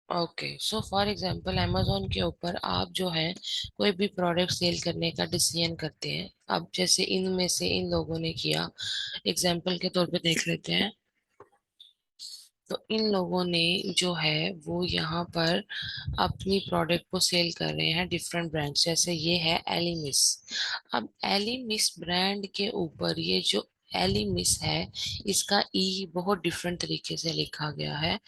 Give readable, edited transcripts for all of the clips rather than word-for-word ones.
Okay, so for example Amazon के ऊपर आप जो है कोई भी प्रोडक्ट सेल करने का डिसीजन करते हैं। अब जैसे इनमें से इन लोगों ने किया, एग्जांपल के तौर पे देख लेते हैं। तो इन लोगों ने जो है वो यहाँ पर अपनी प्रोडक्ट को सेल कर रहे हैं डिफरेंट ब्रांड, जैसे ये है एलिमिस। अब एलिमिस ब्रांड के ऊपर ये जो एलिमिस है, इसका ई बहुत डिफरेंट तरीके से लिखा गया है।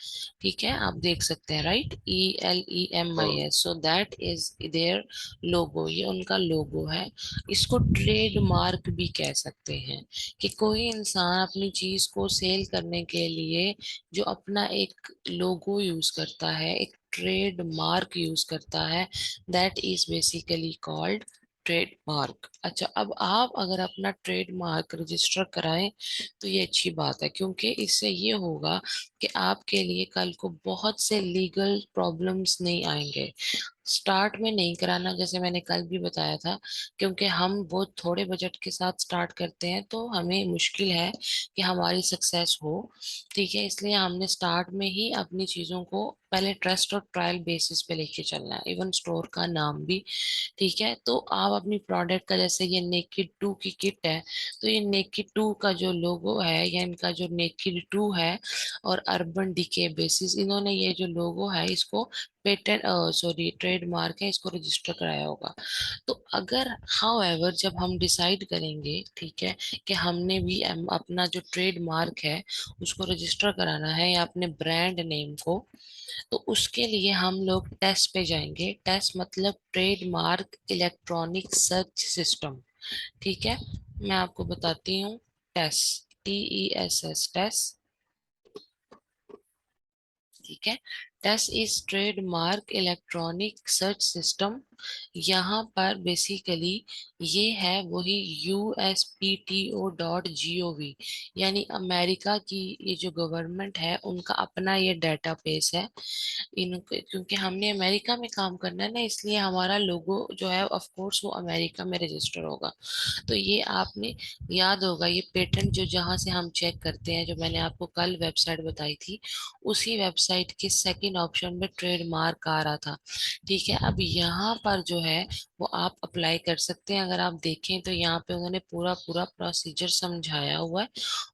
ठीक है, आप देख सकते हैं, right, ELEMIS, so that is their logo, ये उनका लोगो है। इसको ट्रेडमार्क भी कह सकते हैं, कि कोई इंसान अपनी चीज को सेल करने के लिए जो अपना एक लोगो यूज करता है, एक ट्रेड मार्क यूज करता है, that is basically called trademark. अच्छा, अब आप अगर अपना ट्रेडमार्क रजिस्टर कराएं तो ये अच्छी बात है, क्योंकि इससे ये होगा कि आपके लिए कल को बहुत से लीगल प्रॉब्लम्स नहीं आएंगे। स्टार्ट में नहीं कराना, जैसे मैंने कल भी बताया था, क्योंकि हम बहुत थोड़े बजट के साथ स्टार्ट करते हैं तो हमें मुश्किल है कि हमारी सक्सेस हो। ठीक है, इसलिए हमने स्टार्ट में ही अपनी चीजों को पहले ट्रस्ट और ट्रायल बेसिस पे लेके चलना है, इवन स्टोर का नाम भी। ठीक है, तो आप अपनी प्रोडक्ट का, जैसे ये नेकिड 2 की किट है, तो ये नेकिड 2 का जो लोगो है, या इनका जो नेकिड 2 है और अर्बन डिके बेसिस, इन्होंने ये जो लोगो है इसको पेटेंट, सॉरी ट्रेडमार्क है, इसको रजिस्टर कराया होगा। तो अगर हाउ एवर जब हम डिसाइड करेंगे, ठीक है, कि हमने भी अपना जो ट्रेडमार्क है उसको रजिस्टर कराना है, या अपने ब्रांड नेम को, तो उसके लिए हम लोग टेस्ट पे जाएंगे। टेस्ट मतलब ट्रेडमार्क इलेक्ट्रॉनिक सर्च सिस्टम। ठीक है, मैं आपको बताती हूँ। Test, TESS, test. ठीक है, test is trademark electronic search system. यहाँ पर बेसिकली ये है वही USPTO.gov, यानी अमेरिका की ये जो गवर्नमेंट है उनका अपना ये डेटाबेस है। इन क्योंकि हमने अमेरिका में काम करना है ना, इसलिए हमारा लोगो जो है ऑफ कोर्स वो अमेरिका में रजिस्टर होगा। तो ये आपने याद होगा, ये पेटेंट जो जहाँ से हम चेक करते हैं, जो मैंने आपको कल वेबसाइट बताई थी, उसी वेबसाइट के सेकंड ऑप्शन में ट्रेडमार्क आ रहा था। ठीक है, अब यहाँ पर जो है वो आप अप्लाई कर सकते हैं। अगर आप देखें तो यहाँ पे उन्होंने पूरा पूरा प्रोसीजर समझाया हुआ है,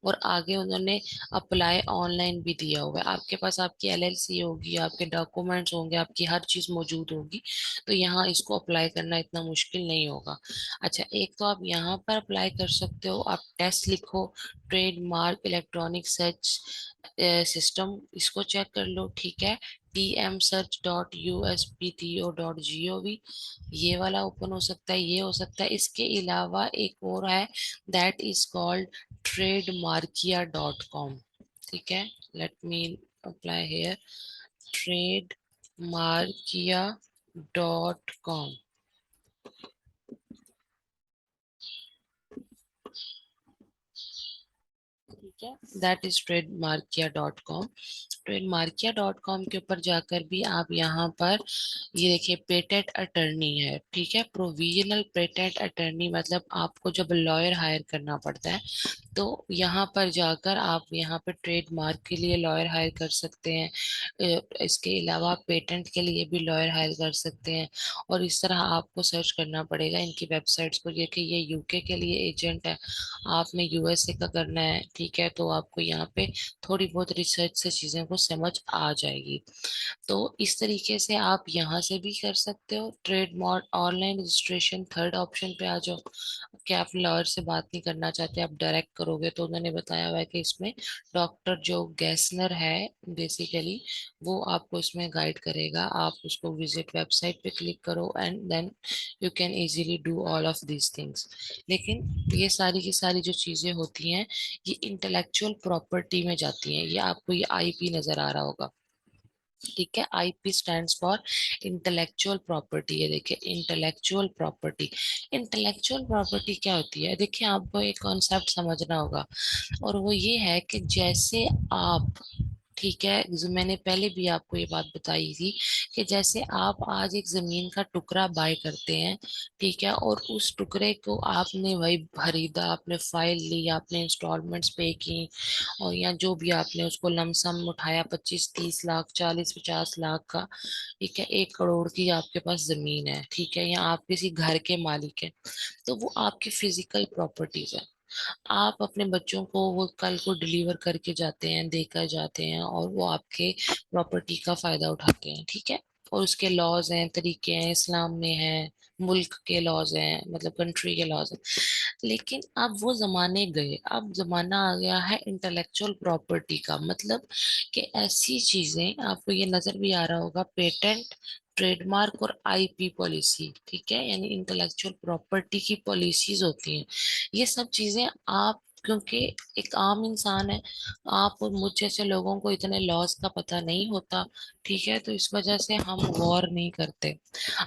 और आगे उन्होंने अप्लाई ऑनलाइन भी दिया हुआ है। आपके पास आपकी LLC होगी, आपके डॉक्यूमेंट्स होंगे, आपकी हर चीज मौजूद होगी, तो यहाँ इसको अप्लाई करना इतना मुश्किल नहीं होगा। अच्छा, एक तो आप यहाँ पर अप्लाई कर सकते हो, आप टेस्ट लिखो, ट्रेडमार्क इलेक्ट्रॉनिक सर्च सिस्टम, इसको चेक कर लो। ठीक है, TMSearch.USPTO.gov, ये वाला ओपन हो सकता है, ये हो सकता है। इसके अलावा एक और है, दैट इज कॉल्ड trademarkia.com। ठीक है, let me apply hair, trademarkia.com। ठीक है, दैट इज trademarkia.com। ट्रेडमार्किया.com के ऊपर जाकर भी आप यहाँ पर ये देखिए, पेटेंट अटर्नी है। ठीक है, प्रोविजनल पेटेंट अटर्नी, मतलब आपको जब लॉयर हायर करना पड़ता है, तो यहाँ पर जाकर आप यहाँ पे ट्रेडमार्क के लिए लॉयर हायर कर सकते हैं। इसके अलावा आप पेटेंट के लिए भी लॉयर हायर कर सकते हैं। और इस तरह आपको सर्च करना पड़ेगा इनकी वेबसाइट्स को। देखिए, ये यूके के लिए एजेंट है, आपने USA का करना है, ठीक है, तो आपको यहाँ पे थोड़ी बहुत रिसर्च से चीजें को समझ आ जाएगी। तो इस तरीके से आप यहाँ से भी कर सकते हो trademark online registration. Third option पे आ जाओ, कि आप लॉयर से बात नहीं करना चाहते, आप डायरेक्ट करोगे, तो उन्होंने बताया हुआ है कि इसमें डॉक्टर जो गैसनर है बेसिकली, वो आपको इसमें गाइड करेगा। आप उसको विजिट वेबसाइट पे क्लिक करो, and then you can easily do all of these things. लेकिन ये सारी की सारी जो चीजें होती हैं, ये इंटेलेक्चुअल प्रॉपर्टी में जाती हैं। ये आपको ये IP नजर आ रहा होगा। ठीक है, IP stands for intellectual property. ये देखिए, इंटेलेक्चुअल प्रॉपर्टी। इंटेलेक्चुअल प्रॉपर्टी क्या होती है, देखिए आपको एक कॉन्सेप्ट समझना होगा, और वो ये है कि जैसे आप, ठीक है, मैंने पहले भी आपको ये बात बताई थी कि जैसे आप आज एक जमीन का टुकड़ा बाय करते हैं, ठीक है, और उस टुकड़े को आपने वही खरीदा, आपने फाइल ली, आपने इंस्टॉलमेंट्स पे की, और या जो भी आपने उसको लमसम उठाया, 25-30 लाख, 40-50 लाख का, ठीक है, 1 करोड़ की आपके पास जमीन है, ठीक है, या आप किसी घर के मालिक हैं, तो वो आपकी फिजिकल प्रॉपर्टीज है। आप अपने बच्चों को वो कल को डिलीवर करके जाते हैं, देकर जाते हैं, और वो आपके प्रॉपर्टी का फायदा उठाते हैं, ठीक है। और उसके लॉज हैं, तरीके हैं, इस्लाम में है, मुल्क के लॉज हैं, मतलब कंट्री के लॉज हैं। लेकिन अब वो जमाने गए, अब जमाना आ गया है इंटेलेक्चुअल प्रॉपर्टी का, मतलब कि ऐसी चीजें, आपको ये नजर भी आ रहा होगा, पेटेंट, ट्रेडमार्क और आईपी पॉलिसी, ठीक है, यानी इंटेलेक्चुअल प्रॉपर्टी की पॉलिसीज होती हैं। ये सब चीजें आप, क्योंकि एक आम इंसान है, आप और मुझ जैसे लोगों को इतने लॉस का पता नहीं होता, ठीक है, तो इस वजह से हम गौर नहीं करते।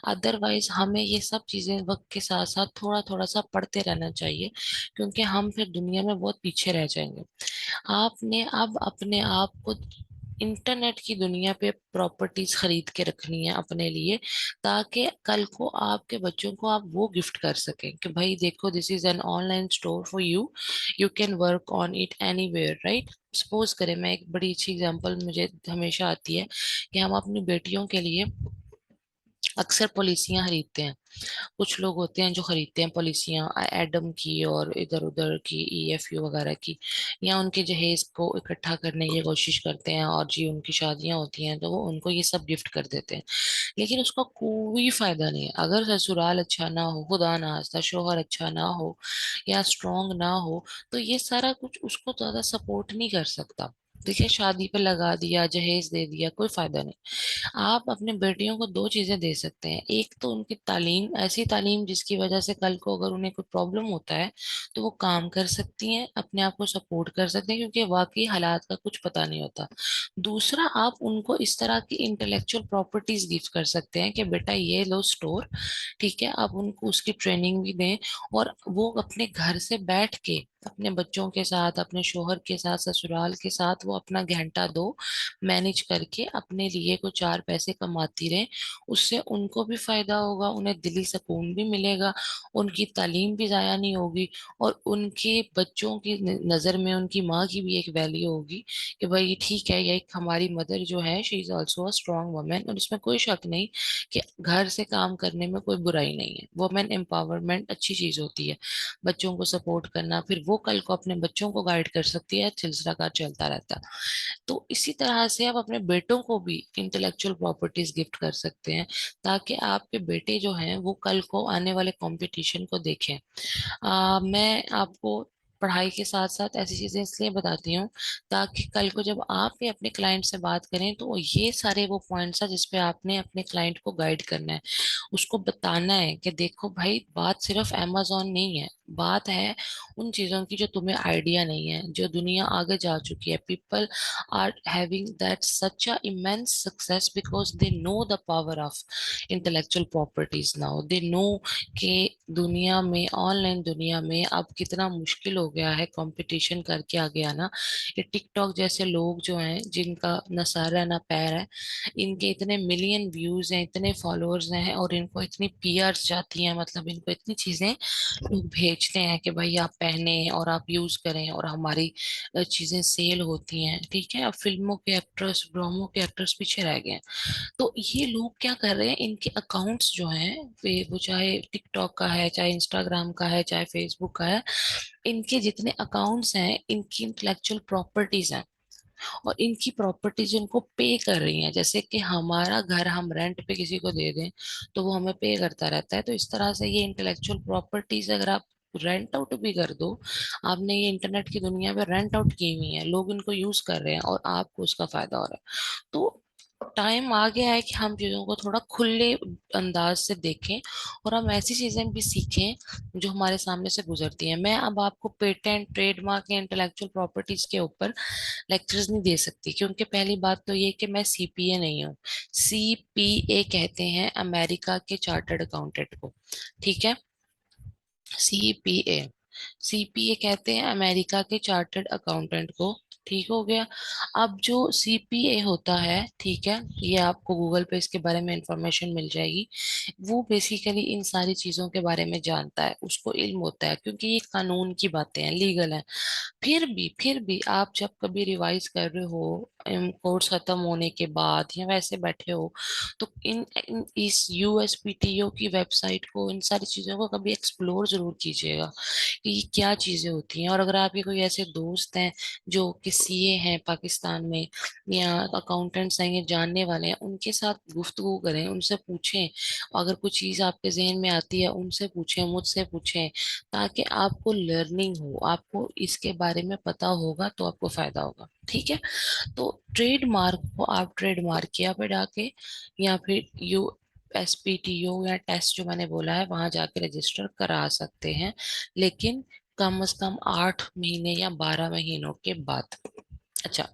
अदरवाइज हमें ये सब चीजें वक्त के साथ साथ थोड़ा थोड़ा सा पढ़ते रहना चाहिए, क्योंकि हम फिर दुनिया में बहुत पीछे रह जाएंगे। आपने अब अपने आप को इंटरनेट की दुनिया पे प्रॉपर्टीज खरीद के रखनी है अपने लिए, ताकि कल को आपके बच्चों को आप वो गिफ्ट कर सकें कि भाई देखो, this is an online store for you, you can work on it anywhere, right. Suppose करें, मैं एक बड़ी अच्छी एग्जांपल मुझे हमेशा आती है कि हम अपनी बेटियों के लिए अक्सर पॉलिसियां खरीदते हैं। कुछ लोग होते हैं जो खरीदते हैं पॉलिसियां एडम की और इधर उधर की, ईएफयू वगैरह की, या उनके जहेज को इकट्ठा करने की कोशिश करते हैं, और जी उनकी शादियां होती हैं तो वो उनको ये सब गिफ्ट कर देते हैं। लेकिन उसका कोई फायदा नहीं है अगर ससुराल अच्छा ना हो, खुदा ना खास्ता शोहर अच्छा ना हो, या स्ट्रांग ना हो, तो ये सारा कुछ उसको ज्यादा सपोर्ट नहीं कर सकता। देखिए, शादी पे लगा दिया, जहेज दे दिया, कोई फायदा नहीं। आप अपने बेटियों को दो चीजें दे सकते हैं, एक तो उनकी तालीम, ऐसी तालीम जिसकी वजह से कल को अगर उन्हें कोई प्रॉब्लम होता है तो वो काम कर सकती हैं, अपने आप को सपोर्ट कर सकते हैं, क्योंकि वाकई हालात का कुछ पता नहीं होता। दूसरा, आप उनको इस तरह की इंटेलेक्चुअल प्रॉपर्टीज गिफ्ट कर सकते हैं कि बेटा ये लो स्टोर, ठीक है, आप उनको उसकी ट्रेनिंग भी दें, और वो अपने घर से बैठ के अपने बच्चों के साथ, अपने शोहर के साथ, ससुराल के साथ वो अपना घंटा दो मैनेज करके अपने लिए को 4 पैसे कमाती रहे। उससे उनको भी फायदा होगा, उन्हें दिली सुकून भी मिलेगा, उनकी तालीम भी जाया नहीं होगी, और उनके बच्चों की नजर में उनकी माँ की भी एक वैल्यू होगी कि भाई ठीक है, ये एक हमारी मदर जो है, she is also a strong women, और इसमें कोई शक नहीं कि घर से काम करने में कोई बुराई नहीं है। वुमेन एम्पावरमेंट अच्छी चीज होती है, बच्चों को सपोर्ट करना, फिर वो कल को अपने बच्चों को गाइड कर सकती है, सिलसिला का चलता रहता है। तो इसी तरह से आप अपने बेटों को भी इंटेलेक्चुअल प्रॉपर्टीज गिफ्ट कर सकते हैं, ताकि आपके बेटे जो हैं वो कल को आने वाले कंपटीशन को देखें। मैं आपको पढ़ाई के साथ साथ ऐसी चीजें इसलिए बताती हूँ, ताकि कल को जब आप भी अपने क्लाइंट से बात करें तो ये सारे वो पॉइंट्स है जिसपे आपने अपने क्लाइंट को गाइड करना है, उसको बताना है कि देखो भाई, बात सिर्फ अमेजोन नहीं है, बात है उन चीजों की जो तुम्हें आइडिया नहीं है, जो दुनिया आगे जा चुकी है। People are having that such a immense success because they know the power of intellectual properties now, they know कि दुनिया में, ऑनलाइन दुनिया में अब कितना मुश्किल हो गया है कंपटीशन करके आगे आना। ये टिकटॉक जैसे लोग जो हैं, जिनका न सर है न पैर है, इनके इतने मिलियन व्यूज हैं, इतने फॉलोअर्स हैं, और इनको इतनी पीआर्स जाती हैं, मतलब इनको इतनी चीजें लोग भेजते हैं कि भाई आप पहने और आप यूज करें, और हमारी चीजें सेल होती हैं, ठीक है। अब फिल्मों के एक्ट्रेस, ड्रामों के एक्ट्रेस पीछे रह गए हैं। तो ये लोग क्या कर रहे हैं, इनके अकाउंट्स जो हैं, वो चाहे टिकटॉक का है, चाहे इंस्टाग्राम का है, चाहे फेसबुक का है, इनके जितने अकाउंट्स हैं, इनकी इंटेलेक्चुअल प्रॉपर्टीज हैं, और इनकी प्रॉपर्टीज उनको पे कर रही हैं। जैसे कि हमारा घर हम रेंट पे किसी को दे दें तो वो हमें पे करता रहता है, तो इस तरह से ये इंटेलेक्चुअल प्रॉपर्टीज अगर आप रेंट आउट भी कर दो, आपने ये इंटरनेट की दुनिया में रेंट आउट की हुई है, लोग इनको यूज कर रहे हैं, और आपको उसका फायदा हो रहा है। तो टाइम आ गया है कि हम चीजों को थोड़ा खुले अंदाज से देखें, और हम ऐसी चीजें भी सीखें जो हमारे सामने से गुजरती हैं। मैं अब आपको पेटेंट, ट्रेडमार्क या इंटेलेक्चुअल प्रॉपर्टीज के ऊपर लेक्चर्स नहीं दे सकती, क्योंकि पहली बात तो ये कि मैं सीपीए नहीं हूँ। सीपीए कहते हैं अमेरिका के चार्टर्ड अकाउंटेंट को, ठीक है, सीपीए, सीपीए कहते हैं अमेरिका के चार्टर्ड अकाउंटेंट को। ठीक हो गया। अब जो सीपीए होता है, ठीक है, ये आपको गूगल पे इसके बारे में इंफॉर्मेशन मिल जाएगी। वो बेसिकली इन सारी चीजों के बारे में जानता है, उसको इल्म होता है, क्योंकि ये कानून की बातें हैं, लीगल है। फिर भी आप जब कभी रिवाइज कर रहे हो कोर्स खत्म होने के बाद या वैसे बैठे हो, तो इस यूएसपीटीओ की वेबसाइट को, इन सारी चीजों को कभी एक्सप्लोर जरूर कीजिएगा कि ये क्या चीजें होती हैं। और अगर आपके कोई ऐसे दोस्त हैं जो कि सीए हैं पाकिस्तान में, या अकाउंटेंट्स हैं, ये जानने वाले हैं, उनके साथ गुफ्तगू करें, उनसे पूछें। अगर कुछ चीज आपके जहन में आती है उनसे पूछें, मुझसे पूछें, ताकि आपको लर्निंग हो, आपको इसके बारे में पता होगा तो आपको फायदा होगा। ठीक है। तो ट्रेडमार्क को आप ट्रेडमार्क किया पे जाके, या फिर एसपीटीओ या टेस्ट जो मैंने बोला है वहां जाके रजिस्टर करा सकते हैं, लेकिन कम से कम 8 महीने या 12 महीनों के बाद। अच्छा,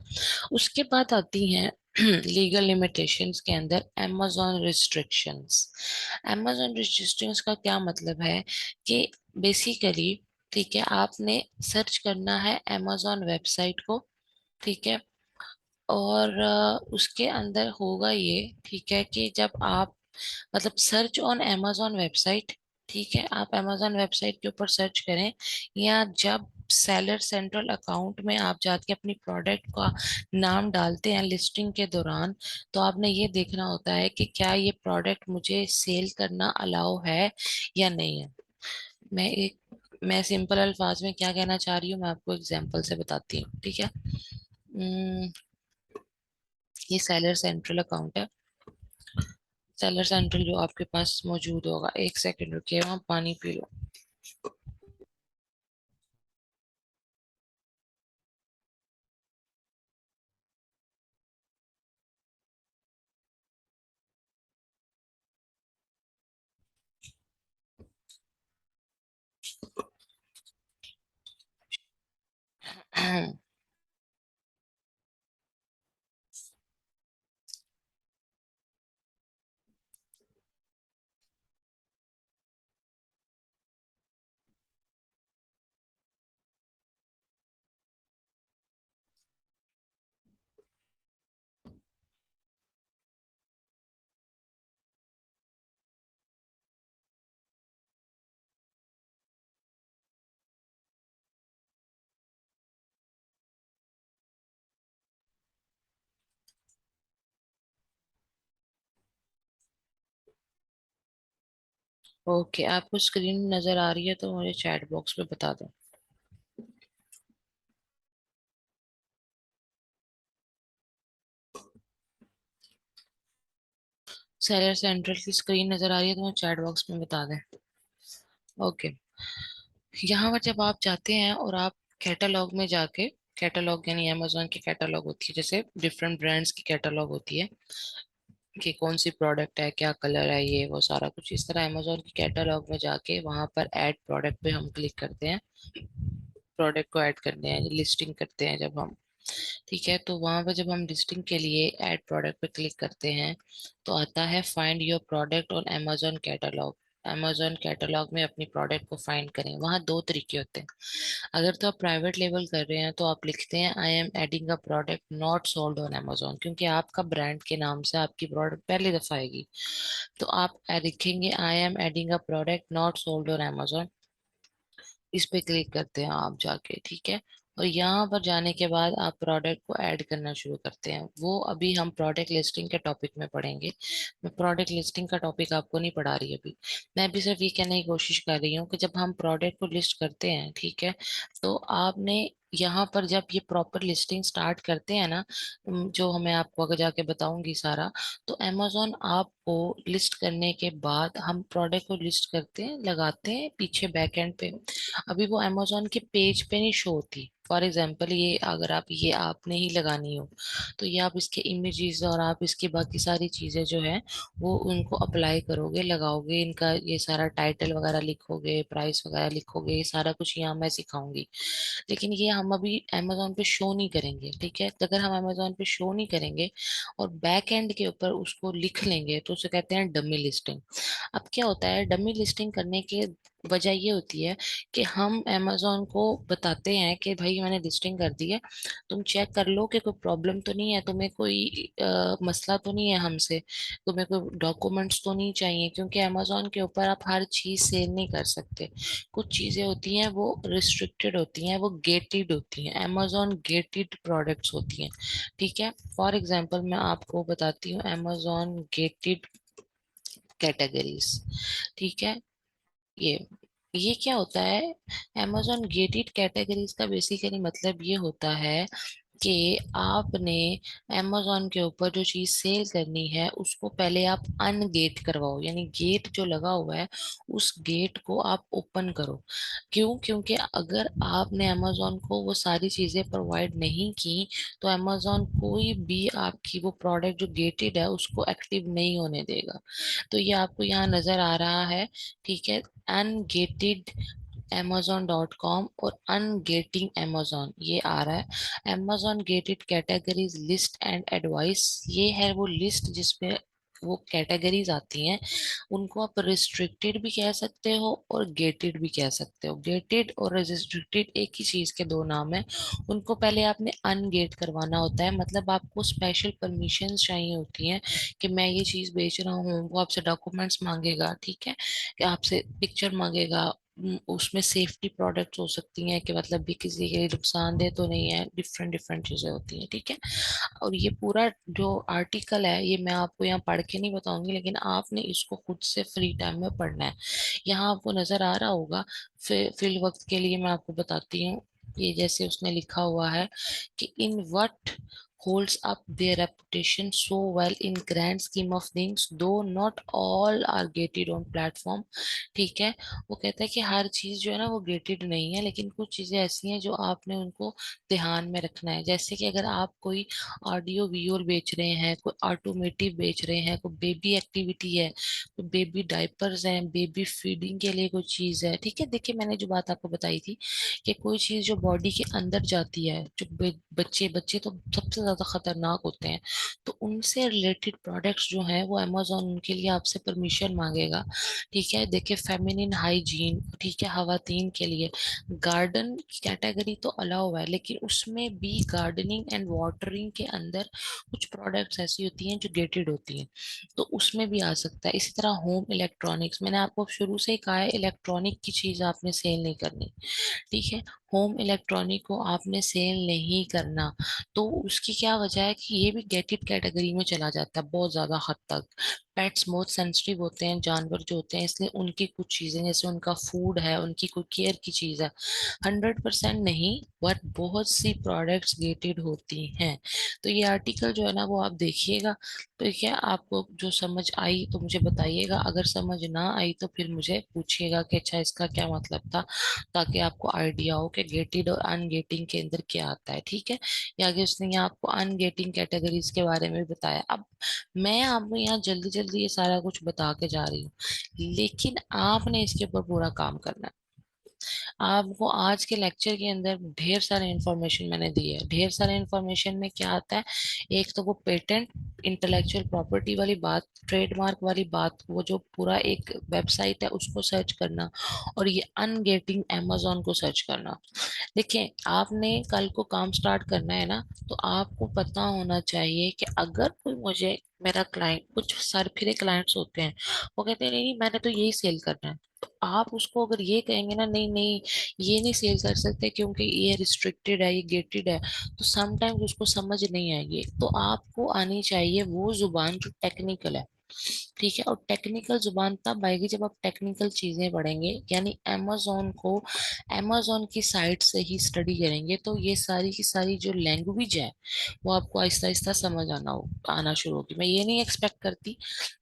उसके बाद आती हैं लीगल लिमिटेशंस के अंदर amazon रिस्ट्रिक्शंस। amazon रिस्ट्रिक्शंस का क्या मतलब है कि बेसिकली, ठीक है, आपने सर्च करना है amazon वेबसाइट को, ठीक है, और उसके अंदर होगा ये, ठीक है, कि जब आप मतलब सर्च ऑन amazon वेबसाइट, ठीक है, आप amazon वेबसाइट के ऊपर सर्च करें, या जब सेलर सेंट्रल अकाउंट में आप जाके अपनी प्रोडक्ट का नाम डालते हैं लिस्टिंग के दौरान, तो आपने ये देखना होता है कि क्या ये प्रोडक्ट मुझे सेल करना अलाउ है या नहीं है। मैं सिंपल अल्फाज में क्या कहना चाह रही हूँ, मैं आपको एग्जांपल से बताती हूँ, ठीक है। ये सेलर सेंट्रल अकाउंट है। सेलर सेंट्रल जो आपके पास मौजूद होगा, एक सेकंड रुकिए, वहाँ पानी पी लो। ओके, आपको स्क्रीन नजर आ रही है तो मुझे चैट बॉक्स में बता दो। सेलर सेंट्रल की स्क्रीन नजर आ रही है तो मुझे चैट बॉक्स में बता दें। ओके, यहाँ पर जब आप जाते हैं और आप कैटलॉग में जाके, कैटलॉग यानी अमेजोन की कैटलॉग होती है, जैसे डिफरेंट ब्रांड्स की कैटलॉग होती है कि कौन सी प्रोडक्ट है, क्या कलर है, ये वो सारा कुछ, इस तरह अमेजोन की कैटलॉग में जाके वहां पर ऐड प्रोडक्ट पे हम क्लिक करते हैं। प्रोडक्ट को ऐड करते हैं, लिस्टिंग करते हैं जब हम, ठीक है, तो वहां पर जब हम लिस्टिंग के लिए ऐड प्रोडक्ट पे क्लिक करते हैं, तो आता है find your product on Amazon catalogue. Amazon catalogue में अपनी प्रोडक्ट को फाइंड करें। वहाँ दो तरीके होते हैं। अगर तो आप प्राइवेट लेबल कर रहे हैं तो आप लिखते हैं I am adding a product not sold on Amazon, क्योंकि आपका ब्रांड के नाम से आपकी प्रोडक्ट पहली दफा आएगी। तो आप लिखेंगे I am adding a product not sold on Amazon. इस पे क्लिक करते हैं आप जाके, ठीक है। और यहाँ पर जाने के बाद आप प्रोडक्ट को ऐड करना शुरू करते हैं। वो अभी हम प्रोडक्ट लिस्टिंग के टॉपिक में पढ़ेंगे। मैं प्रोडक्ट लिस्टिंग का टॉपिक आपको नहीं पढ़ा रही अभी। मैं भी सिर्फ ये कहने की कोशिश कर रही हूँ कि जब हम प्रोडक्ट को लिस्ट करते हैं, ठीक है, तो आपने यहाँ पर जब ये प्रॉपर लिस्टिंग स्टार्ट करते हैं ना, जो हमें आपको आगे जाके बताऊंगी सारा, तो अमेजोन आपको लिस्ट करने के बाद हम प्रोडक्ट को लिस्ट करते हैं, लगाते हैं पीछे बैक एंड पे। अभी वो अमेजोन के पेज पे नहीं शो होती। फॉर एग्जाम्पल, ये अगर आप ये आपने ही लगानी हो, तो ये आप इसके इमेजेस और आप इसकी बाकी सारी चीजें जो है वो उनको अप्लाई करोगे, लगाओगे, इनका ये सारा टाइटल वगैरह लिखोगे, प्राइस वगैरह लिखोगे, ये सारा कुछ यहाँ मैं सिखाऊंगी। लेकिन ये हम अभी अमेजोन पे शो नहीं करेंगे, ठीक है। तो अगर हम अमेजोन पे शो नहीं करेंगे और बैक एंड के ऊपर उसको लिख लेंगे तो उसे कहते हैं डमी लिस्टिंग। अब क्या होता है, डमी लिस्टिंग करने के वजह ये होती है कि हम अमेजोन को बताते हैं कि भाई मैंने लिस्टिंग कर दी है, तुम चेक कर लो कि कोई प्रॉब्लम तो नहीं है, तुम्हें कोई मसला तो नहीं है हमसे, तुम्हें कोई डॉक्यूमेंट्स तो नहीं चाहिए, क्योंकि अमेजोन के ऊपर आप हर चीज सेल नहीं कर सकते। कुछ चीजें होती हैं वो रिस्ट्रिक्टेड होती हैं, वो गेटेड होती हैं, अमेजोन गेटेड प्रोडक्ट्स होती हैं। ठीक है, फॉर एग्जांपल मैं आपको बताती हूँ अमेजोन गेटेड कैटेगरीज। ठीक है, ये ये क्या होता है, amazon gated कैटेगरीज का बेसिकली मतलब ये होता है कि आपने amazon के ऊपर जो चीज सेल करनी है उसको पहले आप अनगेट करवाओ, यानी गेट जो लगा हुआ है उस गेट को आप ओपन करो। क्यों? क्योंकि अगर आपने amazon को वो सारी चीजें प्रोवाइड नहीं की तो amazon कोई भी आपकी वो प्रोडक्ट जो गेटेड है उसको एक्टिव नहीं होने देगा। तो ये आपको यहाँ नजर आ रहा है, ठीक है, अनगेटेड amazon.com और अनगेटिंग amazon ये आ रहा है। amazon gated categories list and advice, ये है वो लिस्ट जिसपे वो कैटेगरीज आती हैं, उनको आप रिस्ट्रिक्टेड भी कह सकते हो और गेटेड भी कह सकते हो। गेटेड और रिस्ट्रिक्टेड एक ही चीज के दो नाम है। उनको पहले आपने अनगेट करवाना होता है, मतलब आपको स्पेशल परमिशन चाहिए होती हैं कि मैं ये चीज बेच रहा हूँ, वो आपसे डॉक्यूमेंट्स मांगेगा, ठीक है, कि आपसे पिक्चर मांगेगा, उसमें सेफ्टी प्रोडक्ट्स हो सकती हैं कि मतलब भी किसी के लिए नुकसानदेह तो नहीं है, डिफरेंट डिफरेंट चीजें होती हैं, ठीक है। और ये पूरा जो आर्टिकल है ये मैं आपको यहाँ पढ़ के नहीं बताऊंगी, लेकिन आपने इसको खुद से फ्री टाइम में पढ़ना है। यहाँ आपको नजर आ रहा होगा, फिल वक्त के लिए मैं आपको बताती हूँ। ये जैसे उसने लिखा हुआ है कि in what holds up their reputation so well in grand scheme of things though not all are gated on platform। ठीक है, वो कहता है कि हर चीज जो है ना वो गेटेड नहीं है, लेकिन कुछ चीजें ऐसी हैं जो आपने उनको ध्यान में रखना है। जैसे कि अगर आप कोई ऑडियो वीडियो बेच रहे हैं, कोई ऑटोमेटिव बेच रहे हैं, कोई बेबी एक्टिविटी है, कोई बेबी डायपर्स हैं, बेबी फीडिंग के लिए कोई चीज है, ठीक है। देखिए मैंने जो बात आपको बताई थी कि कोई चीज जो बॉडी के अंदर जाती है, जो बच्चे बच्चे तो सबसे ज्यादा खतरनाक होते हैं, तो उनसे रिलेटेड प्रोडक्ट्स जो हैं वो अमेजोन उनके लिए आपसे परमिशन मांगेगा। ठीक है, देखिए फेमिनिन हाइजीन, ठीक है, खवातीन के लिए गार्डन कैटेगरी तो अलाउ है, लेकिन उसमें भी गार्डनिंग एंड वाटरिंग के अंदर कुछ प्रोडक्ट्स ऐसी होती हैं जो गेटेड होती हैं, तो उसमें भी आ सकता है। इसी तरह होम इलेक्ट्रॉनिक्स, मैंने आपको शुरू से ही कहा है इलेक्ट्रॉनिक की चीज आपने सेल नहीं करनी, ठीक है। होम इलेक्ट्रॉनिक को आपने सेल नहीं करना, तो उसकी क्या वजह है कि ये भी गेटेड कैटेगरी में चला जाता है बहुत ज्यादा हद तक। पेट्स बहुत सेंसिटिव होते हैं, जानवर जो होते हैं, इसलिए उनकी कुछ चीजें जैसे उनका फूड है, उनकी कोई केयर की चीज है, 100% नहीं, बट बहुत सी प्रोडक्ट्स गेटेड होती हैं। तो ये आर्टिकल जो है ना वो आप देखिएगा, तो क्या आपको जो समझ आई तो मुझे बताइएगा, अगर समझ ना आई तो फिर मुझे पूछिएगा कि अच्छा इसका क्या मतलब था, ताकि आपको आइडिया हो कि गेटेड और अनगेटिंग के अंदर क्या आता है, ठीक है। या आगे उसने यहाँ आपको अनगेटिंग कैटेगरीज के बारे में भी बताया। अब मैं आपको यहाँ जल्दी जल्दी ये सारा कुछ बता के जा रही हूँ, लेकिन आपने इसके ऊपर पूरा काम करना है। आपको आज के लेक्चर के अंदर ढेर सारे इंफॉर्मेशन मैंने दी है। ढेर सारे इंफॉर्मेशन में क्या आता है, एक तो वो पेटेंट, इंटेलेक्चुअल प्रॉपर्टी वाली बात, ट्रेडमार्क वाली बात, वो जो पूरा एक वेबसाइट है उसको सर्च करना, और ये अनगेटिंग amazon को सर्च करना। देखिए आपने कल को काम स्टार्ट करना है ना, तो आपको पता होना चाहिए कि अगर कोई मुझे, मेरा क्लाइंट, कुछ सारे फिरे क्लाइंट्स होते हैं वो कहते हैं नहीं नहीं मैंने तो यही सेल करना है, तो आप उसको अगर ये कहेंगे ना नहीं नहीं ये नहीं सेल कर सकते क्योंकि ये रिस्ट्रिक्टेड है, ये गेटेड है, तो समटाइम्स उसको समझ नहीं आएगी। तो आपको आनी चाहिए वो जुबान जो टेक्निकल है, ठीक है। और टेक्निकल जुबान तब आएगी जब आप टेक्निकल चीजें पढ़ेंगे, यानी अमेजोन को अमेजोन की साइट से ही स्टडी करेंगे, तो ये सारी की सारी जो लैंग्वेज है वो आपको आहिस्ता आहिस्ता समझ आना शुरू होगी। मैं ये नहीं एक्सपेक्ट करती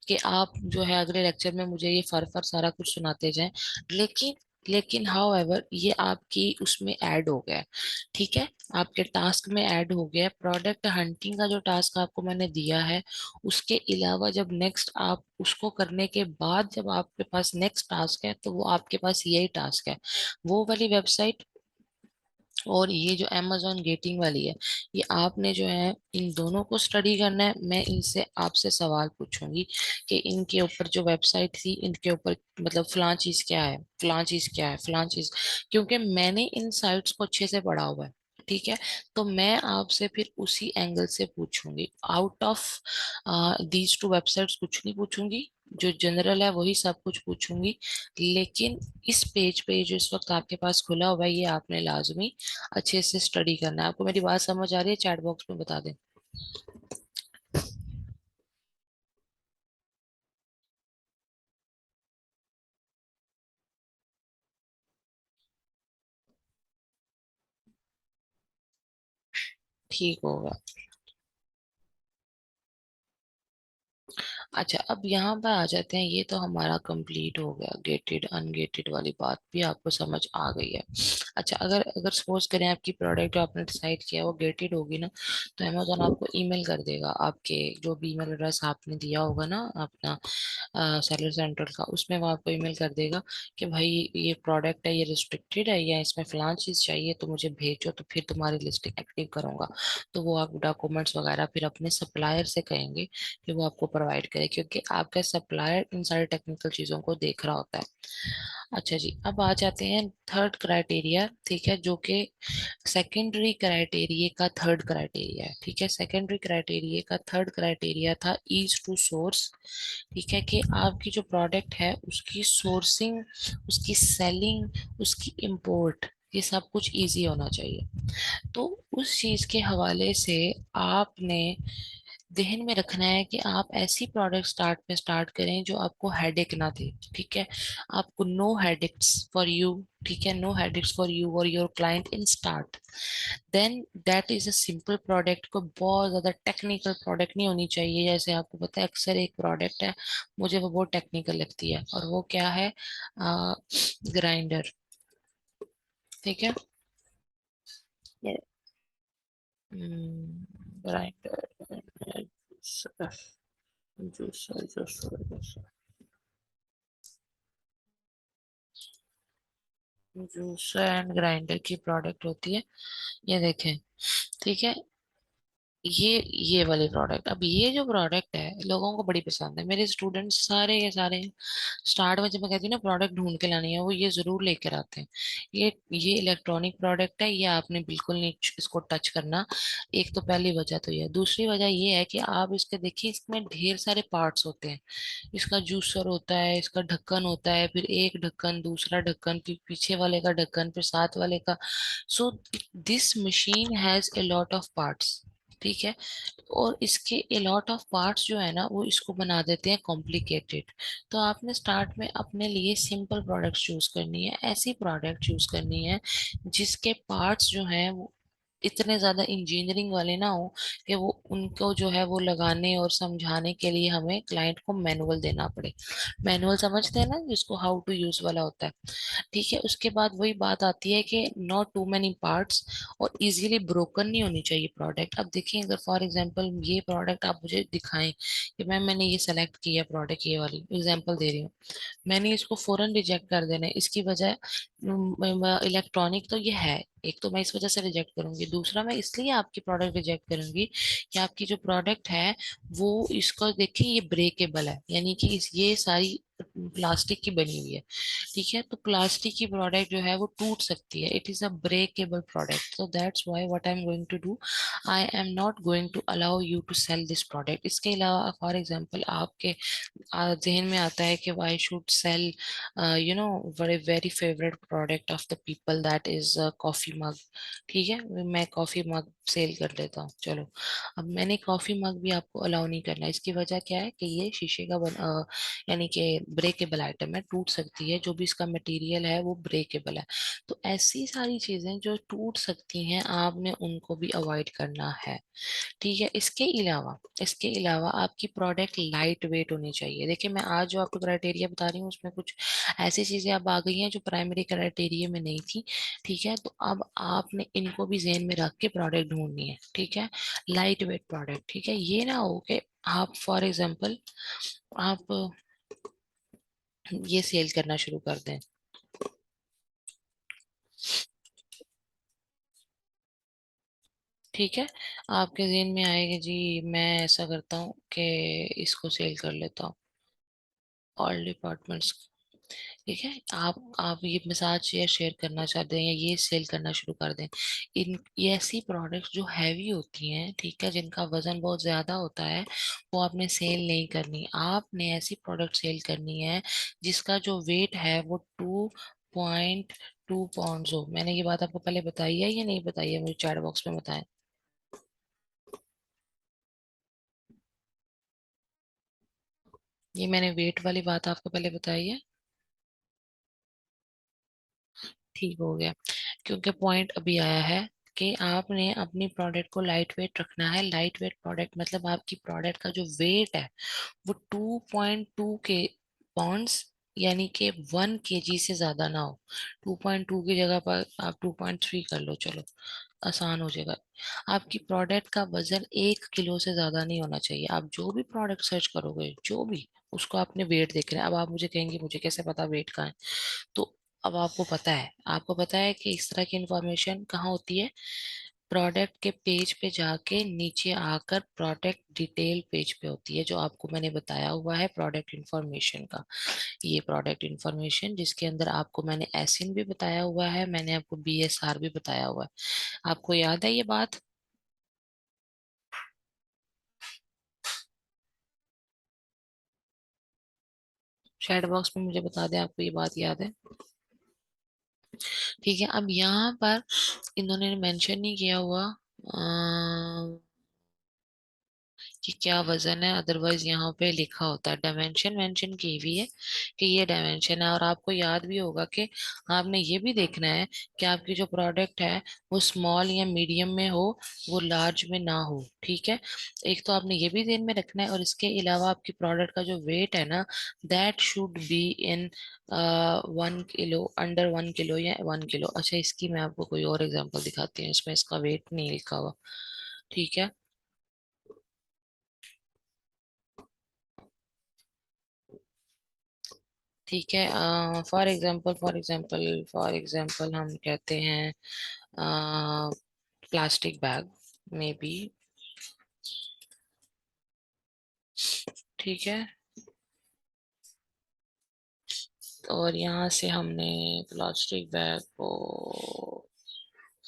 कि आप जो है अगले लेक्चर में मुझे ये फर फर सारा कुछ सुनाते जाएं, लेकिन लेकिन हाउ एवर ये आपकी उसमें ऐड हो गया है, ठीक है, आपके टास्क में ऐड हो गया। प्रोडक्ट हंटिंग का जो टास्क आपको मैंने दिया है, उसके अलावा जब नेक्स्ट आप उसको करने के बाद जब आपके पास नेक्स्ट टास्क है, तो वो आपके पास यही टास्क है, वो वाली वेबसाइट और ये जो amazon गेटिंग वाली है, ये आपने जो है इन दोनों को स्टडी करना है। मैं इनसे आपसे सवाल पूछूंगी कि इनके ऊपर जो वेबसाइट थी, इनके ऊपर मतलब फलां चीज क्या है, फलां चीज क्या है, फलां चीज, क्योंकि मैंने इन साइट्स को अच्छे से पढ़ा हुआ है। ठीक है, तो मैं आपसे फिर उसी एंगल से पूछूंगी। Out of these two websites कुछ नहीं पूछूंगी, जो जनरल है वही सब कुछ पूछूंगी। लेकिन इस पेज पे जो इस वक्त आपके पास खुला हुआ है, ये आपने लाजमी अच्छे से स्टडी करना है। आपको मेरी बात समझ आ रही है? चैट बॉक्स में बता दें। ठीक होगा। अच्छा, अब यहाँ पर आ जाते हैं। ये तो हमारा कंप्लीट हो गया, गेटेड अनगेटेड वाली बात भी आपको समझ आ गई है। अच्छा, अगर अगर सपोज करें आपकी प्रोडक्ट जो आपने डिसाइड किया वो गेटेड होगी ना, तो अमेजोन आपको ईमेल कर देगा। आपके जो भी ईमेल एड्रेस आपने दिया होगा ना अपना सेलर सेंटर का, उसमें वो आपको ईमेल कर देगा कि भाई ये प्रोडक्ट है, ये रिस्ट्रिक्टेड है या इसमें फलां चीज चाहिए तो मुझे भेजो, तो फिर तुम्हारी लिस्टिंग एक्टिव करूंगा। तो वो आप डॉक्यूमेंट्स वगैरह फिर अपने सप्लायर से कहेंगे कि वो आपको प्रोवाइड करे, क्योंकि आपका सप्लायर इन सारी टेक्निकल चीजों को देख रहा होता है। अच्छा जी, अब आ जाते हैं थर्ड क्राइटेरिया। ठीक है, जो कि सेकेंडरी क्राइटेरिया का थर्ड क्राइटेरिया है। ठीक है, सेकेंडरी क्राइटेरिया का थर्ड क्राइटेरिया था ईज टू सोर्स। ठीक है, कि आपकी जो प्रोडक्ट है उसकी सोर्सिंग, उसकी सेलिंग, उसकी इंपोर्ट, ये सब कुछ इजी होना चाहिए। तो उस चीज के हवाले से आपने ध्यान में रखना है कि आप ऐसी प्रोडक्ट स्टार्ट करें जो आपको हेडेक ना दे। ठीक है, आपको नो हेडेक्स फॉर यू। ठीक है, नो हेडेक्स फॉर यू और your client in start. Then that is a simple product. को बहुत ज्यादा टेक्निकल प्रोडक्ट नहीं होनी चाहिए। जैसे आपको पता है अक्सर एक प्रोडक्ट है, मुझे वो बहुत टेक्निकल लगती है, और वो क्या है? ग्राइंडर। ठीक है, grinder, juicer juicer juicer juicer and grinder की प्रोडक्ट होती है, ये देखें। ठीक है, ये वाली प्रोडक्ट, अब ये जो प्रोडक्ट है लोगों को बड़ी पसंद है। मेरे स्टूडेंट्स सारे के सारे स्टार्ट में जब मैं कहती हूँ ना प्रोडक्ट ढूंढ के लानी है, वो ये जरूर लेकर आते हैं। ये इलेक्ट्रॉनिक प्रोडक्ट है, ये आपने बिल्कुल नहीं इसको टच करना। एक तो पहली वजह तो ये है। दूसरी वजह ये है कि आप इसके देखिए, इसमें ढेर सारे पार्ट्स होते हैं। इसका जूसर होता है, इसका ढक्कन होता है, फिर एक ढक्कन, दूसरा ढक्कन, फिर पीछे वाले का ढक्कन, फिर साथ वाले का। So this machine has a lot of parts. ठीक है, और इसके ए लॉट ऑफ पार्ट्स जो है ना, वो इसको बना देते हैं कॉम्प्लिकेटेड। तो आपने स्टार्ट में अपने लिए सिंपल प्रोडक्ट चूज करनी है, ऐसी प्रोडक्ट चूज करनी है जिसके पार्ट्स जो हैं वो इतने ज्यादा इंजीनियरिंग वाले ना हो कि वो उनको जो है वो लगाने और समझाने के लिए हमें क्लाइंट को मैनुअल देना पड़े। मैनुअल समझते हैं ना, जिसको हाउ टू यूज वाला होता है। ठीक है, उसके बाद वही बात आती है कि नॉट टू मेनी पार्ट्स, और इजीली ब्रोकन नहीं होनी चाहिए प्रोडक्ट। अब देखिए, अगर फॉर एग्जांपल ये प्रोडक्ट आप मुझे दिखाएं कि मैम मैंने ये सेलेक्ट किया प्रोडक्ट, ये वाली एग्जांपल दे रही हूँ, मैंने इसको फौरन रिजेक्ट कर देना है। इसकी वजह इलेक्ट्रॉनिक तो ये है, एक तो मैं इस वजह से रिजेक्ट करूंगी, दूसरा मैं इसलिए आपकी प्रोडक्ट रिजेक्ट करूंगी कि आपकी जो प्रोडक्ट है वो, इसको देखिए ये ब्रेकेबल है, यानी कि ये सारी प्लास्टिक की बनी हुई है। ठीक है, तो प्लास्टिक की प्रोडक्ट जो है वो टूट सकती है। It is a breakable product, so that's why what I'm going to do, I am not going to allow you to sell this product। इसके अलावा फॉर एग्जांपल आपके जहन में आता है कि why should sell very very favorite product of the people, that is coffee mug. ठीक है, मैं कॉफी मग सेल कर देता हूँ, चलो। अब मैंने कॉफी मग भी आपको अलाउ नहीं करना। इसकी वजह क्या है कि ये शीशे का यानी कि ब्रेकेबल आइटम है, टूट सकती है। जो भी इसका मटेरियल है वो ब्रेकेबल है। तो ऐसी सारी चीजें जो टूट सकती हैं, आपने उनको भी अवॉइड करना है। ठीक है, इसके अलावा आपकी प्रोडक्ट लाइट वेट होनी चाहिए। देखिए, मैं आज जो आपको क्राइटेरिया बता रही हूँ उसमें कुछ ऐसी चीजें अब आ गई हैं जो प्राइमरी क्राइटेरिया में नहीं थी। ठीक है, तो अब आपने इनको भी ध्यान में रख के प्रोडक्ट ढूंढनी है। ठीक है, लाइट वेट प्रोडक्ट। ठीक है, ये ना हो कि आप फॉर एग्जाम्पल आप ये सेल करना शुरू कर दें। ठीक है, आपके ज़हन में आएगा जी मैं ऐसा करता हूँ कि इसको सेल कर लेता हूँ, ऑल डिपार्टमेंट्स। ठीक है, आप ये मसाज चेयर शेयर करना चाहते हैं या ये सेल करना शुरू कर दें। इन ये ऐसी प्रोडक्ट्स जो हैवी होती हैं, ठीक है, जिनका वजन बहुत ज्यादा होता है, वो आपने सेल नहीं करनी। आपने ऐसी प्रोडक्ट सेल करनी है जिसका जो वेट है वो 2.2 पाउंड हो। मैंने ये बात आपको पहले बताई है या नहीं बताई है, मुझे चैट बॉक्स में बताएं। ये मैंने वेट वाली बात आपको पहले बताई है। ठीक हो गया, क्योंकि पॉइंट अभी आया है कि आपने अपनी प्रोडक्ट को लाइट वेट रखना है। लाइट वेट प्रोडक्ट मतलब आपकी प्रोडक्ट का जो वेट है वो 2.2 के पॉन्ड्स, यानी कि 1 kg से ज्यादा ना हो। 2.2 की जगह पर आप 2.3 कर लो, चलो आसान हो जाएगा। आपकी प्रोडक्ट का वजन 1 किलो से ज्यादा नहीं होना चाहिए। आप जो भी प्रोडक्ट सर्च करोगे, जो भी, उसको आपने वेट देख रहे हैं। अब आप मुझे कहेंगे मुझे कैसे पता वेट का है, तो अब आपको पता है, आपको पता है कि इस तरह की इंफॉर्मेशन कहाँ होती है। प्रोडक्ट के पेज पे जाके नीचे आकर प्रोडक्ट डिटेल पेज पे होती है, जो आपको मैंने बताया हुआ है प्रोडक्ट इंफॉर्मेशन का। ये प्रोडक्ट इंफॉर्मेशन जिसके अंदर आपको मैंने एसिन भी बताया हुआ है, मैंने आपको BSR भी बताया हुआ है। आपको याद है ये बात? चैट बॉक्स में मुझे बता दें आपको ये बात याद है। ठीक है, अब यहाँ पर इन्होंने मेंशन नहीं किया हुआ कि क्या वजन है, अदरवाइज यहाँ पे लिखा होता है, डायमेंशन मेंशन की हुई है कि ये डायमेंशन है। और आपको याद भी होगा कि आपने ये भी देखना है कि आपकी जो प्रोडक्ट है वो स्मॉल या मीडियम में हो, वो लार्ज में ना हो। ठीक है, एक तो आपने ये भी ध्यान में रखना है, और इसके अलावा आपकी प्रोडक्ट का जो वेट है ना, that should be in 1 kilo, under 1 kilo या 1 किलो। अच्छा, इसकी मैं आपको कोई और एग्जांपल दिखाती हूँ, इसमें इसका वेट नहीं लिखा हुआ। ठीक है, ठीक है, फॉर एग्जाम्पल हम कहते हैं प्लास्टिक बैग में बी। ठीक है, और यहाँ से हमने प्लास्टिक बैग को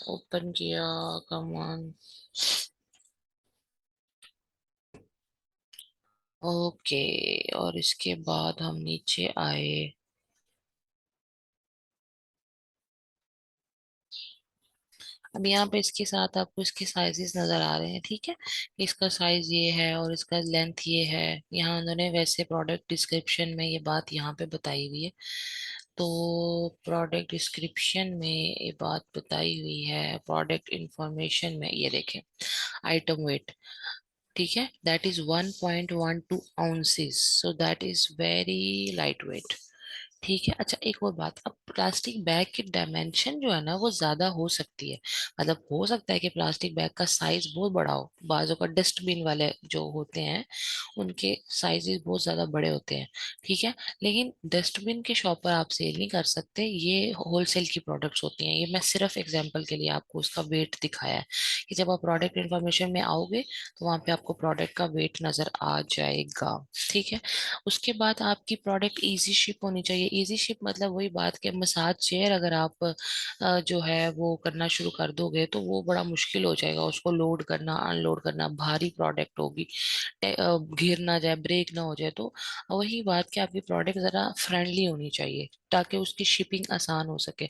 ओपन किया, कम ऑन। ओके, और इसके बाद हम नीचे आए। अब यहाँ पे इसके साथ आपको इसके साइजेस नजर आ रहे हैं, ठीक है। इसका साइज ये है और इसका लेंथ ये है। यहाँ उन्होंने वैसे प्रोडक्ट डिस्क्रिप्शन में ये बात यहाँ पे बताई हुई है। तो प्रोडक्ट डिस्क्रिप्शन में ये बात बताई हुई है, प्रोडक्ट इंफॉर्मेशन में ये देखें, आइटम वेट, ठीक है, that is 1.12 ounces, so that is very light weight. ठीक है, अच्छा एक और बात, अब प्लास्टिक बैग की डायमेंशन जो है ना वो ज्यादा हो सकती है। मतलब हो सकता है कि प्लास्टिक बैग का साइज बहुत बड़ा हो, बाजू का डस्टबिन वाले जो होते हैं उनके साइजेस बहुत ज्यादा बड़े होते हैं। ठीक है, लेकिन डस्टबिन के शॉप पर आप सेल नहीं कर सकते, ये होलसेल की प्रोडक्ट्स होती हैं। ये मैं सिर्फ एग्जांपल के लिए आपको उसका वेट दिखाया है कि जब आप प्रोडक्ट इन्फॉर्मेशन में आओगे तो वहां पे आपको प्रोडक्ट का वेट नजर आ जाएगा। ठीक है, उसके बाद आपकी प्रोडक्ट इजी शिप होनी चाहिए। इजी शिप मतलब वही बात कि मसाज चेयर अगर आप जो है वो करना शुरू कर दोगे तो वो बड़ा मुश्किल हो जाएगा, उसको लोड करना अनलोड करना, भारी प्रोडक्ट होगी, गिर ना जाए, ब्रेक ना हो जाए। तो वही बात कि आपकी प्रोडक्ट जरा फ्रेंडली होनी चाहिए ताकि उसकी शिपिंग आसान हो सके।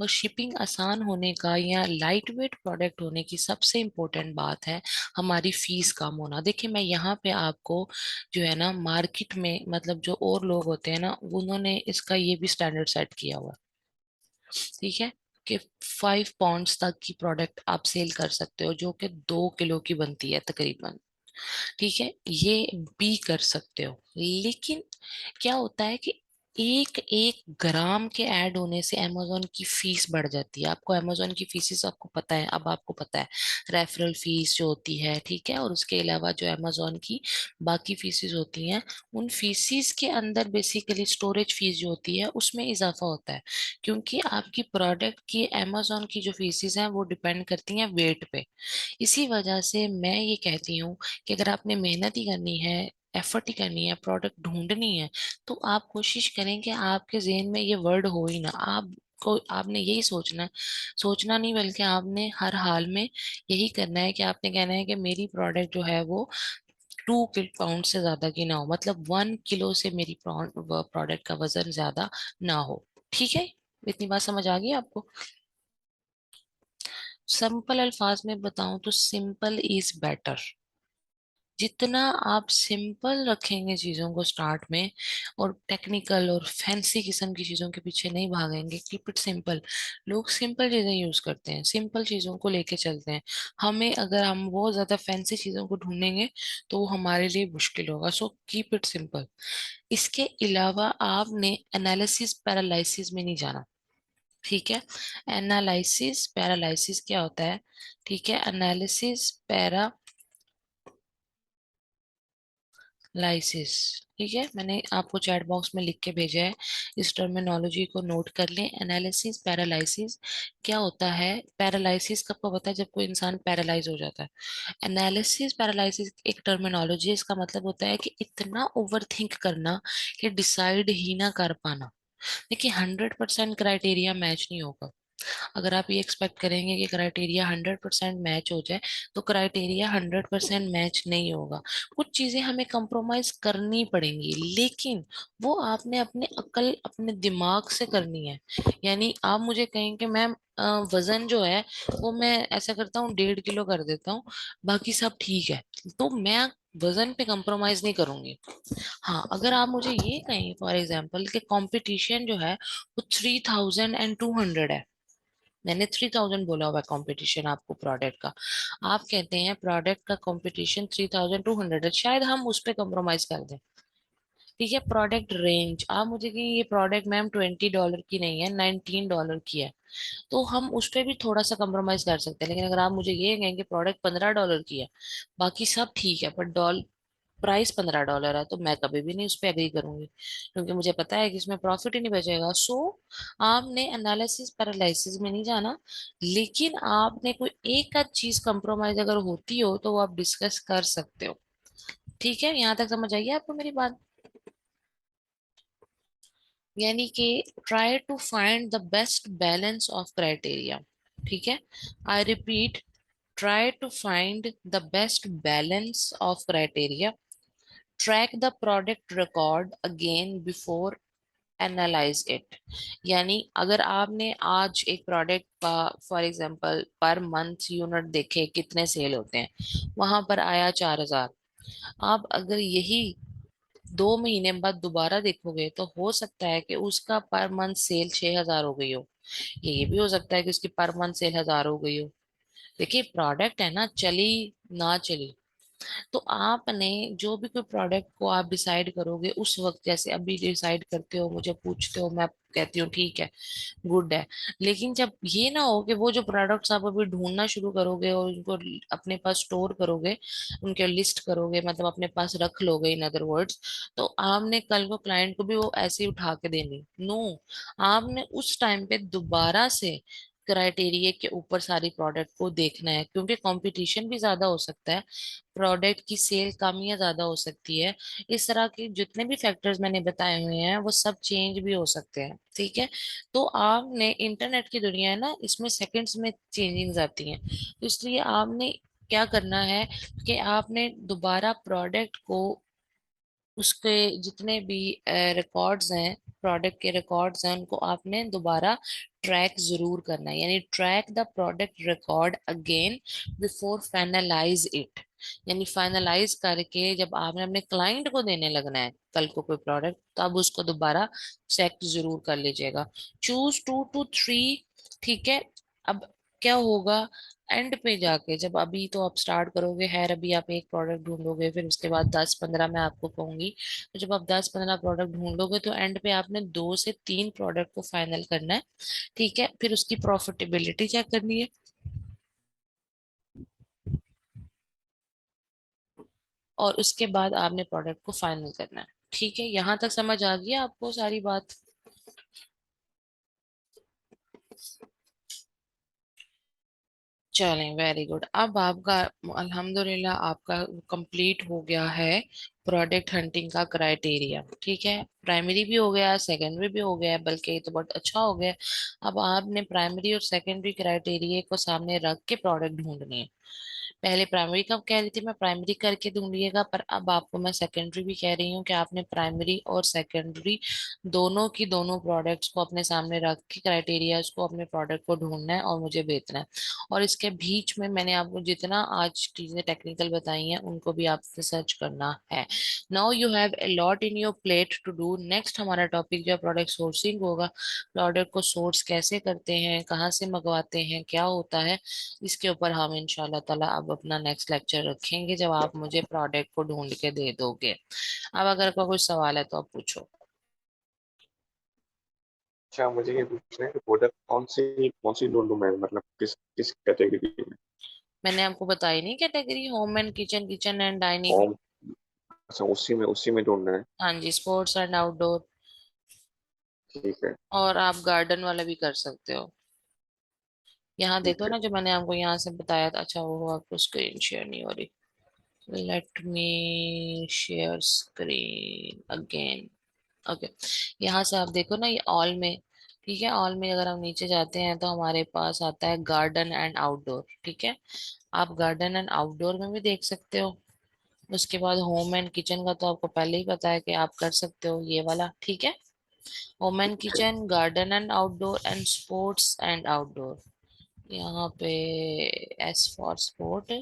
और शिपिंग आसान होने का या लाइट वेट प्रोडक्ट होने की सबसे इम्पोर्टेंट बात है हमारी फीस कम होना। देखिए मैं यहाँ पे आपको जो है ना मार्केट में, मतलब जो और लोग होते हैं ना, उन्होंने इसका ये भी स्टैंडर्ड सेट किया हुआ है, ठीक है, कि 5 पाउंड्स तक की प्रोडक्ट आप सेल कर सकते हो, जो कि 2 किलो की बनती है तकरीबन। ठीक है, ये भी कर सकते हो, लेकिन क्या होता है कि एक एक ग्राम के ऐड होने से amazon की फीस बढ़ जाती है। आपको amazon की फीसेस आपको पता है, अब आपको पता है रेफरल फीस जो होती है, ठीक है, और उसके अलावा जो amazon की बाकी फीसेस होती हैं, उन फीसेस के अंदर बेसिकली स्टोरेज फीस जो होती है उसमें इजाफा होता है, क्योंकि आपकी प्रोडक्ट की amazon की जो फीसेस हैं वो डिपेंड करती हैं वेट पे। इसी वजह से मैं ये कहती हूँ कि अगर आपने मेहनत ही करनी है, एफर्ट ही करनी है, प्रोडक्ट ढूंढनी है, तो आप कोशिश करें कि आपके जेहन में ये वर्ड हो ही ना। आप को आपने यही सोचना है, सोचना नहीं, बल्कि आपने हर हाल में यही करना है कि आपने कहना है कि मेरी प्रोडक्ट जो है वो 2 पाउंड से ज्यादा की ना हो, मतलब 1 किलो से मेरी प्रोडक्ट का वजन ज्यादा ना हो। ठीक है, इतनी बात समझ आ गई आपको? सिंपल अल्फाज में बताऊं तो सिंपल इज बेटर। जितना आप सिंपल रखेंगे चीजों को स्टार्ट में, और टेक्निकल और फैंसी किस्म की चीजों के पीछे नहीं भागेंगे, कीप इट सिंपल। लोग सिंपल चीजें यूज करते हैं, सिंपल चीजों को लेके चलते हैं। हमें अगर हम बहुत ज्यादा फैंसी चीजों को ढूंढेंगे तो वो हमारे लिए मुश्किल होगा। So keep it simple. इसके अलावा आपने एनालिसिस पैरालिसिस में नहीं जाना। ठीक है, एनालिसिस पैरालिसिस क्या होता है? ठीक है, एनालिसिस लाइसिस। ठीक है, मैंने आपको चैट बॉक्स में लिख के भेजा है, इस टर्मिनोलॉजी को नोट कर लें। एनालिसिस पैरालिसिस क्या होता है? पैरालिसिस कब को पता है? जब कोई इंसान पैरालाइज हो जाता है। एनालिसिस पैरालिसिस एक टर्मिनोलॉजी है, इसका मतलब होता है कि इतना ओवर थिंक करना कि डिसाइड ही ना कर पाना। देखिए, 100% क्राइटेरिया मैच नहीं होगा। अगर आप ये एक्सपेक्ट करेंगे कि क्राइटेरिया 100% मैच हो जाए, तो क्राइटेरिया 100% मैच नहीं होगा। कुछ चीजें हमें कंप्रोमाइज करनी पड़ेंगी, लेकिन वो आपने अपने अकल, अपने दिमाग से करनी है। यानी आप मुझे कहें कि मैम वजन जो है वो मैं ऐसा करता हूँ 1.5 किलो कर देता हूँ, बाकी सब ठीक है, तो मैं वजन पे कंप्रोमाइज नहीं करूंगी। हाँ, अगर आप मुझे ये कहें फॉर एग्जाम्पल कि कंपटीशन जो है वो 3200 है, मैंने 3000 बोला हुआ है कंपटीशन आपको प्रोडक्ट का, आप कहते हैं प्रोडक्ट का कंपटीशन 3200 है, शायद हम उस पर कॉम्प्रोमाइज कर दें। ठीक है, प्रोडक्ट रेंज आप मुझे कहें ये प्रोडक्ट मैम $20 की नहीं है, $19 की है, तो हम उस पर भी थोड़ा सा कॉम्प्रोमाइज कर सकते हैं। लेकिन अगर आप मुझे ये कहें कि प्रोडक्ट $15 की है, बाकी सब ठीक है, पर प्राइस $15 है, तो मैं कभी भी नहीं उस पर एग्री करूंगी, क्योंकि मुझे पता है कि इसमें प्रॉफिट ही नहीं बचेगा। सो आपने एनालिसिस पैरालिसिस में नहीं जाना, लेकिन आपने कोई एक आध चीज कंप्रोमाइज अगर होती हो तो वो आप डिस्कस कर सकते हो। ठीक है, यहाँ तक समझ आइए आपको मेरी बात? यानी कि try to find the best balance of criteria. ठीक है, I repeat, try to find the best balance of criteria, track the product record again before analyse it. यानी अगर आपने आज एक प्रोडक्ट का for example per month unit देखे कितने सेल होते हैं, वहां पर आया 4000, आप अगर यही 2 महीने बाद दोबारा देखोगे तो हो सकता है कि उसका पर मंथ सेल 6000 हो गई हो, ये भी हो सकता है कि उसकी पर मंथ सेल 1000 हो गई हो। देखिए, प्रोडक्ट है ना, चली ना चली, तो आपने जो भी कोई प्रोडक्ट को आप डिसाइड करोगे उस वक्त, जैसे अभी डिसाइड करते हो, मुझे पूछते हो, मैं कहती हूँ ठीक है, गुड है, लेकिन जब ये ना हो कि वो जो प्रोडक्ट्स आप अभी ढूंढना शुरू करोगे और उनको अपने पास स्टोर करोगे, उनके लिस्ट करोगे, मतलब अपने पास रख लोगे इन अदर वर्ड्स, तो आपने कल को क्लाइंट को भी वो ऐसे ही उठा के देनी, नो। आपने उस टाइम पे दोबारा से क्राइटेरिया के ऊपर सारी प्रोडक्ट को देखना है, क्योंकि कंपटीशन भी ज्यादा हो सकता है, प्रोडक्ट की सेल कम या ज्यादा हो सकती है, इस तरह के जितने भी फैक्टर्स मैंने बताए हुए हैं वो सब चेंज भी हो सकते हैं। ठीक है, तो आपने, इंटरनेट की दुनिया है ना, इसमें सेकंड्स में चेंजिंग्स आती हैं, तो इसलिए आपने क्या करना है कि आपने दोबारा प्रोडक्ट को, उसके जितने भी रिकॉर्ड्स हैं, प्रोडक्ट के रिकॉर्ड्स हैं, उनको आपने दोबारा ट्रैक जरूर करना है, यानी track the product record again before finalise it. यानी फाइनलाइज करके जब आपने अपने क्लाइंट को देने लगना है कल को कोई प्रोडक्ट, तब उसको दोबारा चेक जरूर कर लीजिएगा। Choose 2 to 3। ठीक है, अब क्या होगा, एंड पे जाके, जब अभी तो आप स्टार्ट करोगे खैर, अभी आप एक प्रोडक्ट ढूंढोगे, फिर उसके बाद 10-15 मैं आपको कहूंगी, तो जब आप 10-15 प्रोडक्ट ढूंढोगे तो एंड पे आपने 2 से 3 प्रोडक्ट को फाइनल करना है। ठीक है, फिर उसकी प्रॉफिटेबिलिटी चेक करनी है, और उसके बाद आपने प्रोडक्ट को फाइनल करना है। ठीक है, यहाँ तक समझ आ गई आपको सारी बात? चलें, वेरी गुड। अब आपका अल्हम्दुलिल्लाह आपका कंप्लीट हो गया है प्रोडक्ट हंटिंग का क्राइटेरिया। ठीक है, प्राइमरी भी हो गया, सेकेंडरी भी हो गया, बल्कि ये तो बहुत अच्छा हो गया। अब आपने प्राइमरी और सेकेंडरी क्राइटेरिया को सामने रख के प्रोडक्ट ढूंढने हैं। पहले प्राइमरी का कह रही थी मैं, प्राइमरी करके ढूंढिएगा, पर अब आपको मैं सेकेंडरी भी कह रही हूँ कि आपने प्राइमरी और सेकेंडरी दोनों की दोनों प्रोडक्ट्स को अपने सामने रख के क्राइटेरिया को, अपने प्रोडक्ट को ढूंढना है और मुझे बेचना है। और इसके बीच में मैंने आपको जितना आज चीजें टेक्निकल बताई हैं उनको भी आपसे सर्च करना है। Now you have a lot in your plate to do. Next हमारा टॉपिक जो है प्रोडक्ट सोर्सिंग होगा। प्रोडक्ट को सोर्स कैसे करते हैं, कहाँ से मंगवाते हैं, क्या होता है, इसके ऊपर हम इंशाल्लाह ताला अब अपना नेक्स्ट लेक्चर रखेंगे, जब आप मुझे प्रोडक्ट को ढूंढ के दे दोगे। अब अगर आपका कुछ सवाल है तो आप पूछो। अच्छा, मुझे ये पूछना है कि प्रोडक्ट कौन सी ढूंढूं मैं, मतलब किस किस कैटेगरी में? मैंने आपको बताई नहीं category, home and kitchen, kitchen and dining. Home. अच्छा, उसी में ढूंढना है। हाँ जी, स्पोर्ट्स एंड आउटडोर। ठीक है। और आप गार्डन वाला भी कर सकते हो। यहाँ देखो ठीक है। ना, जो मैंने आपको यहाँ से बताया था। अच्छा, वो आपको स्क्रीन शेयर नहीं हो रही। Let me share screen again. Okay, यहाँ से आप देखो ना, ये ऑल में। ठीक है, ऑल में अगर हम नीचे जाते हैं तो हमारे पास आता है गार्डन एंड आउटडोर। ठीक है, आप गार्डन एंड आउटडोर में भी देख सकते हो। उसके बाद होम एंड किचन का तो आपको पहले ही पता है कि आप कर सकते हो ये वाला। ठीक है, होम एंड ठीक है। Kitchen, garden and outdoor and sports and outdoor. यहाँ पे एस फॉर स्पोर्ट,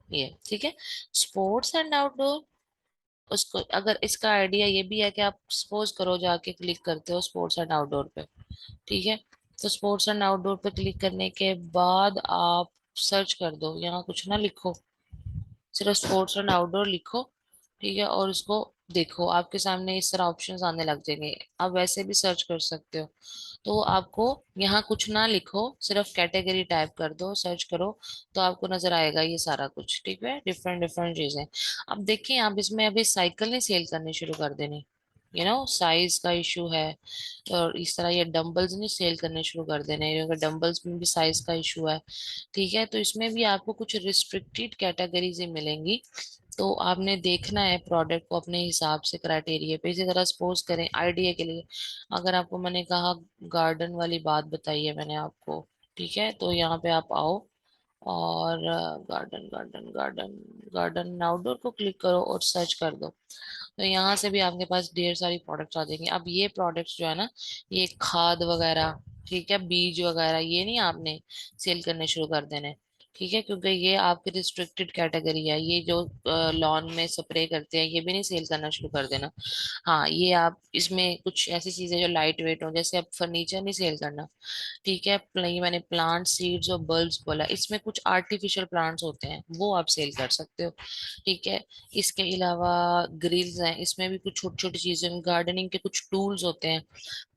ये ठीक है। स्पोर्ट्स एंड आउटडोर, उसको अगर इसका आइडिया ये भी है कि आप सपोज करो जाके क्लिक करते हो स्पोर्ट्स एंड आउटडोर पे। ठीक है, तो स्पोर्ट्स एंड आउटडोर पे क्लिक करने के बाद आप सर्च कर दो, यहाँ कुछ ना लिखो, सिर्फ स्पोर्ट्स एंड आउटडोर लिखो। ठीक है, और उसको देखो, आपके सामने इस तरह ऑप्शंस आने लग जाएंगे। आप वैसे भी सर्च कर सकते हो। तो आपको यहाँ कुछ ना लिखो, सिर्फ कैटेगरी टाइप कर दो, सर्च करो, तो आपको नजर आएगा ये सारा कुछ। ठीक है, डिफरेंट डिफरेंट चीजें। अब देखिए, आप इसमें अभी साइकिल नहीं सेल करनी शुरू कर देनी, साइज का इशू है। और इस तरह ये डंबल्स नहीं सेल करने शुरू कर देने, क्योंकि डंबल्स में भी साइज का इशू है। ठीक है, तो इसमें भी आपको कुछ रिस्ट्रिक्टेड कैटेगरीज ही मिलेंगी। तो आपने देखना है प्रोडक्ट को अपने हिसाब से, क्राइटेरिया पे। इसी तरह सपोज करें आइडिया के लिए, अगर आपको मैंने कहा, गार्डन वाली बात बताई है मैंने आपको। ठीक है, तो यहाँ पे आप आओ और garden garden garden garden outdoor को क्लिक करो और सर्च कर दो। तो यहाँ से भी आपके पास ढेर सारी प्रोडक्ट्स आ जाएंगी। अब ये प्रोडक्ट्स जो है ना, ये खाद वगैरह, ठीक है, बीज वगैरह, ये नहीं आपने सेल करने शुरू कर देने। ठीक है, क्योंकि ये आपकी रिस्ट्रिक्टेड कैटेगरी है। ये जो लॉन में स्प्रे करते हैं, ये भी नहीं सेल करना शुरू कर देना। हाँ, ये आप इसमें कुछ ऐसी चीजें जो लाइट वेट हो, जैसे आप फर्नीचर नहीं सेल करना। ठीक है, ये मैंने प्लांट सीड्स और बल्ब्स बोला, इसमें कुछ आर्टिफिशियल प्लांट्स होते हैं, वो आप सेल कर सकते हो। ठीक है, इसके अलावा ग्रिल्स हैं, इसमें भी कुछ छोटी छोटी चीजें, गार्डनिंग के कुछ टूल्स होते हैं।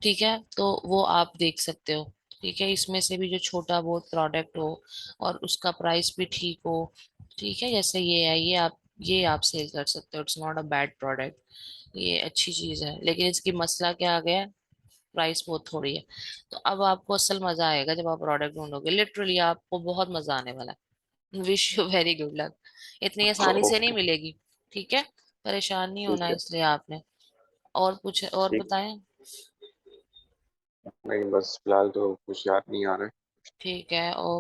ठीक है, तो वो आप देख सकते हो। ठीक है, इसमें से भी जो छोटा बहुत प्रोडक्ट हो और उसका प्राइस भी ठीक हो। ठीक है, जैसे ये है, ये आप सेल कर सकते हो। It's not a bad product, ये अच्छी चीज है, लेकिन इसकी मसला क्या आ गया, प्राइस बहुत थोड़ी है। तो अब आपको असल मजा आएगा जब आप प्रोडक्ट ढूंढोगे, लिटरली आपको बहुत मजा आने वाला है। Wish you very good luck. इतनी आसानी से नहीं ओके। मिलेगी। ठीक है, परेशान नहीं ठीक होना है। इसलिए आपने। और पूछे, और ठीक। बताएं। नहीं, बस फिलहाल तो कुछ याद नहीं आ रहा है। ठीक है,